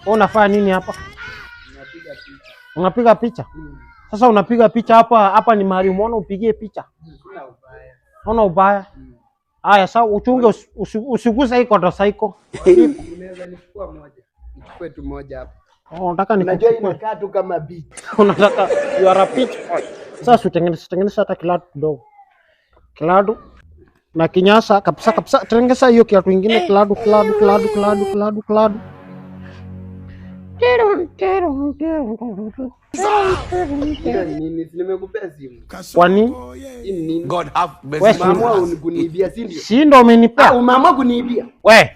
Unafanya nini hapa? Unapiga picha. Sasa unapiga picha hapa ni mahali umeona upigie picha. Una ubaya. Haya sasa uchunge usiguse hii motorcycle. Unaweza nichukua moja. Nichukue tu moja hapa. Unataka unajua inakaa tu kama beat. Unataka you are a pitch. Sasa utengeneze hata kiladu kidogo. Kiladu na kinyasa kabisa. Tengeneza hiyo kiatu kingine kiladu. Nini nimekupea simu? Kwani God have mercy. Mama uniibia si ndio? Si ndio umenipea? Mama kuniibia. Wewe.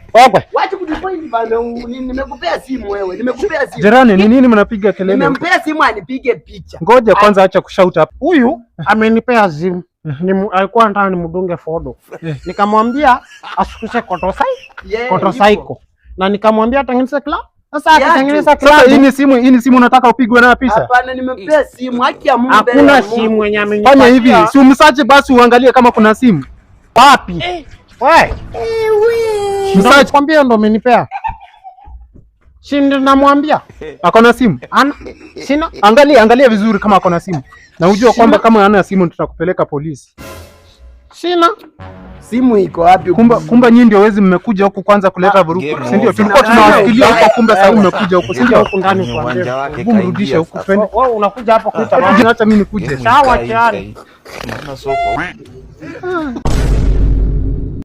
Wacha kunipoint bana, nimekupea simu wewe. Nimekupea simu. Jirani, ni nini mnapika kelele? Nimempea simu anipige picha. Ngoja kwanza acha kushout hapa. Huyu amenipea simu. Alikuwa anataka nimdunge fodo. Nikamwambia asukuse motorcycle. Na nikamwambia atengeneze kila. Sasa atengeneza kila. Sasa hii ni simu unataka upigwe nayo picha? Hapana, nimempea simu. Haki ya Mungu. Hakuna simu yenye amenipa. Fanya hivi, si umsache basi uangalie kama kuna simu. Wapi? Wewe. Msache kwambia ndo amenipea. Si ndio namwambia? Akona simu? Sina. Angalia vizuri kama akona simu. Na unajua kwamba kama hana simu tutakupeleka polisi. Sina. Simu iko wapi? Kumba nyinyi ndio wezi mmekuja huku kwanza kuleta vurugu. Si ndio? Tulikuwa tunawasikilia huko, kumbe sasa mmekuja huko. Si ndio? Huko ndani kwa Hebu mrudishe huko twende. wewe unakuja hapa kuita mama. Acha mimi nikuje. Sawa tayari. Naona soko.